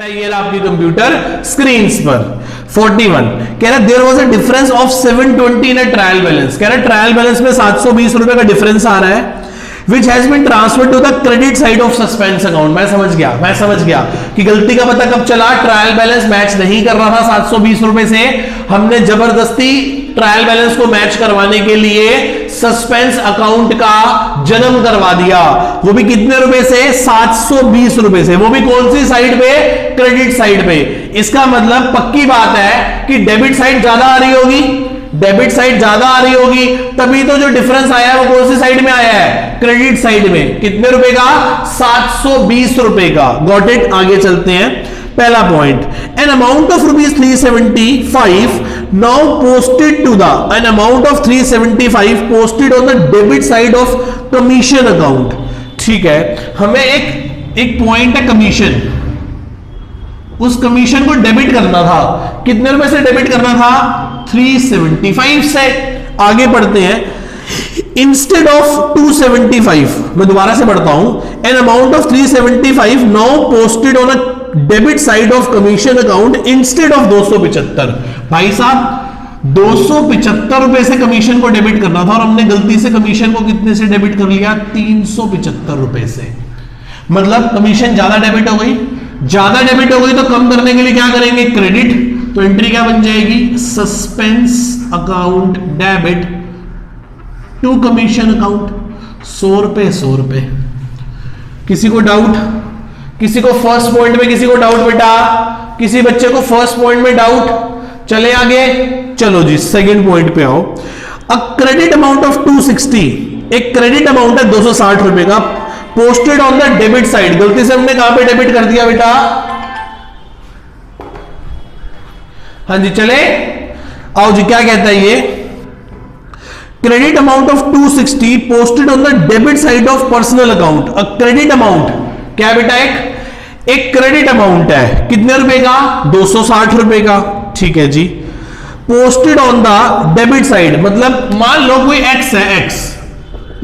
बेटा ये रहा आपकी कंप्यूटर स्क्रीन पर 41 कह रहा there was a difference of 720 in a trial balance. कह रहा ट्रायल बैलेंस में 720 रुपए का डिफरेंस आ रहा है which has been transferred to the credit side of suspense account। मैं समझ गया कि गलती का पता कब चला, ट्रायल बैलेंस मैच नहीं कर रहा था 720 रुपए से, हमने जबरदस्ती ट्रायल बैलेंस को मैच करवाने के लिए सस्पेंस अकाउंट का जन्म करवा दिया, वो भी कितने रुपए से, 720 रुपए से, वो भी कौन सी साइड पे, क्रेडिट साइड पे। इसका मतलब पक्की बात है कि डेबिट साइड ज्यादा आ रही होगी, डेबिट साइड ज्यादा आ रही होगी, तभी तो जो डिफरेंस आया है वो कौन सी साइड में आया है, क्रेडिट साइड में। कितने रुपए का, 720 रुपए का। Got it. आगे चलते हैं। पहला point, an amount of ₹375 now posted to the an amount of 375 posted on the debit side of commission account. ठीक है, हमें एक पॉइंट है कमीशन, उस कमीशन को डेबिट करना था। कितने रुपए से डेबिट करना था, 375 से। आगे पढ़ते हैं। इंस्टेड ऑफ 275, मैं दोबारा से पढ़ता हूं, N amount of 375 now posted on a debit side of commission account instead of 275। भाई साहब 275 रुपए से कमीशन को डेबिट करना था और हमने गलती से कमीशन को कितने से डेबिट कर लिया, 375 रुपए से। मतलब कमीशन ज्यादा डेबिट हो गई, ज्यादा डेबिट हो गई तो कम करने के लिए क्या करेंगे, क्रेडिट। तो एंट्री क्या बन जाएगी, suspense account debit to commission account, 100 रुपए 100 रुपए। किसी को डाउट, किसी को फर्स्ट पॉइंट में किसी को डाउट बेटा, किसी बच्चे को फर्स्ट पॉइंट में डाउट, चले आगे। चलो जी सेकंड पॉइंट पे आओ। अ क्रेडिट अमाउंट ऑफ 260, एक क्रेडिट अमाउंट है 260 रुपए का, posted on the debit side. गलती से हमने कहां पे डेबिट कर दिया बेटा, हाँ जी चले आओ जी, क्या कहता है ये, credit amount of 260 posted on the debit side of personal account. A credit amount क्या बेटा, एक क्रेडिट अमाउंट है, कितने रुपए का, 260 रुपए का। ठीक है जी, posted on the debit side, मतलब मान लो कोई एक्स है, एक्स,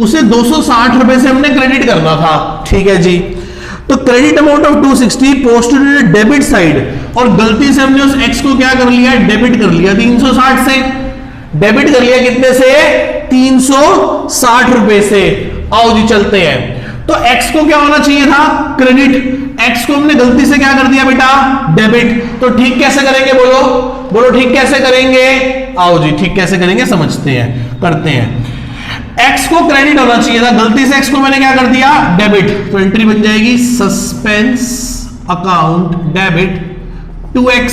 उसे 260 रुपए से हमने क्रेडिट करना था। ठीक है जी, तो credit amount of 260 posted on debit side, और गलती से हमने उस एक्स को क्या कर लिया, डेबिट कर लिया 360 से। डेबिट कर लिया कितने से, 360 रुपए से। आओ जी चलते हैं। तो एक्स को क्या होना चाहिए था, क्रेडिट, एक्स को हमने गलती से क्या कर दिया बेटा, डेबिट। तो ठीक कैसे करेंगे, बोलो ठीक कैसे करेंगे। आओ जी ठीक कैसे करेंगे समझते हैं, करते हैं। एक्स को क्रेडिट होना चाहिए था, गलती से एक्स को मैंने क्या कर दिया, डेबिट। तो एंट्री बन जाएगी सस्पेंस अकाउंट डेबिट 2x,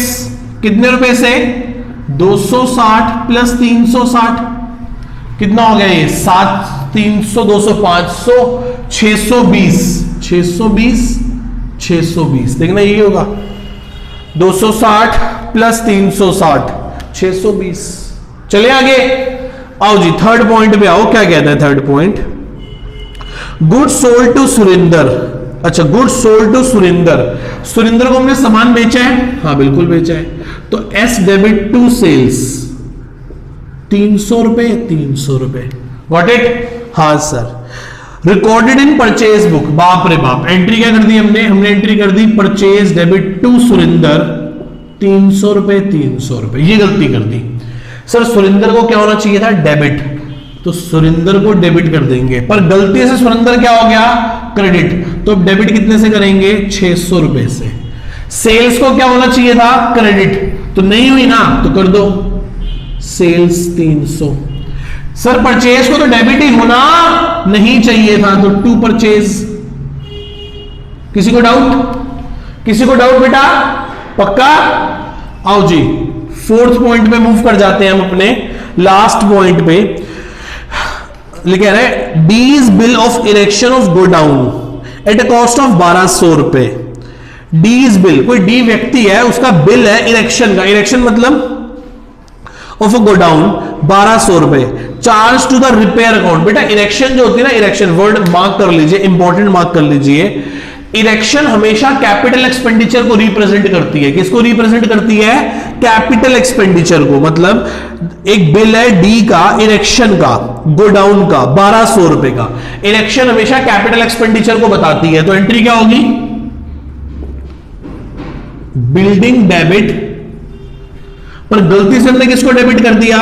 कितने रुपए से, 260 प्लस 360, कितना हो गया ये, 7, 300, 200, 500, 620, 620 देखना यही होगा, 260 प्लस 360, 620। चले आगे। आओ जी थर्ड पॉइंट पे आओ, क्या कहता है third point, good sold to Surender. अच्छा, good sold to Surender, Surender को हमने सामान बेचा है, हाँ बिल्कुल बेचा है। तो एस डेबिट टू सेल्स 300 रुपए 300 रुपए। गॉट इट, हाँ sir. Recorded in purchase book, बाप रे बाप, एंट्री क्या कर दी हमने एंट्री कर दी परचेज डेबिट टू सुरेंदर 300 रुपए 300 रुपए, ये गलती कर दी। सर सुरेंदर को क्या होना चाहिए था, डेबिट, तो सुरेंदर को डेबिट कर देंगे, पर गलती से सुरेंदर क्या हो गया, क्रेडिट। तो अब डेबिट कितने से करेंगे, 600 रुपए से। सेल्स को क्या होना चाहिए था, क्रेडिट, तो नहीं हुई ना, तो कर दो सेल्स 300। सर परचेज को तो डेबिट ही होना नहीं चाहिए था, तो टू परचेज। किसी को डाउट बेटा, पक्का। आओ जी फोर्थ पॉइंट पे मूव कर जाते हैं हम अपने लास्ट पॉइंट पे। लिखा है D is bill of erection of godown at a cost of 1200 रुपए। डी इज बिल, कोई डी व्यक्ति है, उसका बिल है इरेक्शन का, इरेक्शन मतलब ऑफ अ गोडाउन 1200 रुपए, charge to the repair account. बेटा इरेक्शन जो होती है ना, इरेक्शन वर्ड मार्क कर लीजिए, इंपॉर्टेंट मार्क कर लीजिए। इरेक्शन हमेशा कैपिटल एक्सपेंडिचर को रिप्रेजेंट करती है। किसको रिप्रेजेंट करती है, कैपिटल एक्सपेंडिचर को। मतलब एक बिल है डी का, इरेक्शन का, गोडाउन का 1200 रुपए का। इरेक्शन हमेशा कैपिटल एक्सपेंडिचर को बताती है, तो एंट्री क्या होगी, बिल्डिंग डेबिट, पर गलती से हमने किसको डेबिट कर दिया,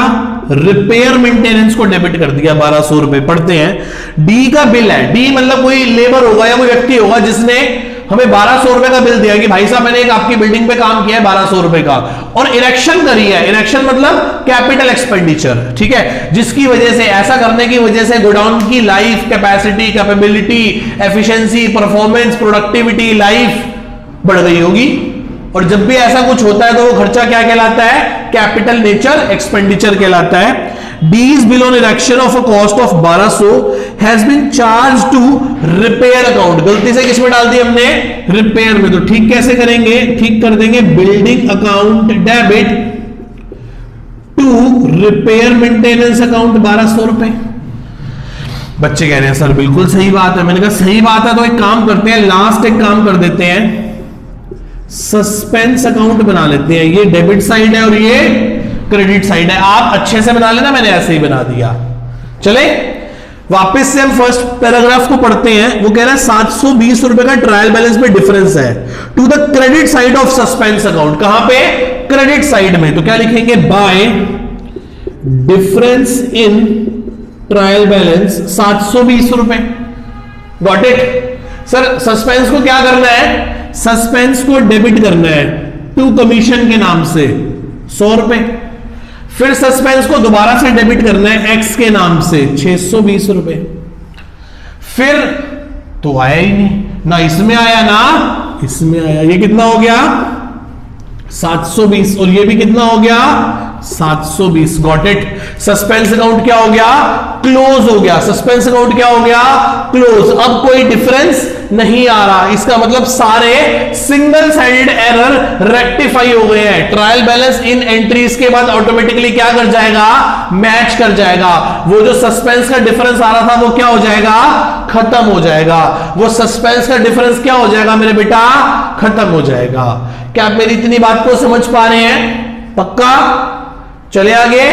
रिपेयर मेंटेनेंस को डेबिट कर दिया 1200 रुपए। पढ़ते हैं, डी का बिल है, डी मतलब कोई लेबर होगा या कोई व्यक्ति होगा जिसने हमें 1200 रुपए का बिल दिया कि भाई साहब मैंने एक आपकी बिल्डिंग पे काम किया है 1200 रुपए का, और इरेक्शन करी है। इरेक्शन मतलब कैपिटल एक्सपेंडिचर, ठीक है, जिसकी वजह से, ऐसा करने की वजह से गोडाउन की life, capacity, capability, efficiency, performance, productivity, life बढ़ गई होगी। और जब भी ऐसा कुछ होता है तो वो खर्चा क्या कहलाता है, कैपिटल नेचर एक्सपेंडिचर कहलाता है। D's bill on erection of a cost of 1200 has been charged to repair account, गलती से किसमें डाल दी हमने, रिपेयर में। तो ठीक कैसे करेंगे, ठीक कर देंगे building account debit to repair maintenance account 1200 रुपए। बच्चे कह रहे हैं सर बिल्कुल सही बात है। मैंने कहा सही बात है तो एक काम करते हैं, लास्ट एक काम कर देते हैं, सस्पेंस अकाउंट बना लेते हैं। ये डेबिट साइड है और ये क्रेडिट साइड है। आप अच्छे से बना लेना, मैंने ऐसे ही बना दिया। चले वापस से हम फर्स्ट पैराग्राफ को पढ़ते हैं। वो कह रहा है 720 रुपए का ट्रायल बैलेंस में डिफरेंस है to the credit side of suspense account. कहां पे, क्रेडिट साइड में। तो क्या लिखेंगे, by difference in trial balance 720 रुपए। Got it. सर सस्पेंस को क्या करना है, सस्पेंस को डेबिट करना है टू कमीशन के नाम से 100 रुपए। फिर सस्पेंस को दोबारा से डेबिट करना है एक्स के नाम से 620 रुपए। फिर तो आया ही नहीं ना, इसमें आया ना इसमें आया। ये कितना हो गया 720, और ये भी कितना हो गया 720। Got it. सस्पेंस अकाउंट क्या हो गया, क्लोज हो गया। सस्पेंस अकाउंट क्या हो गया, क्लोज। अब कोई डिफरेंस नहीं आ रहा, इसका मतलब सारे सिंगल साइडेड एरर रेक्टिफाई हो गए हैं। ट्रायल बैलेंस इन एंट्रीज के बाद ऑटोमेटिकली क्या कर जाएगा, मैच कर जाएगा। वो जो सस्पेंस का डिफरेंस आ रहा था वो क्या हो जाएगा, खत्म हो जाएगा। वो सस्पेंस का डिफरेंस क्या हो जाएगा मेरे बेटा, खत्म हो जाएगा। क्या आप मेरी इतनी बात को समझ पा रहे हैं, पक्का। चले आगे।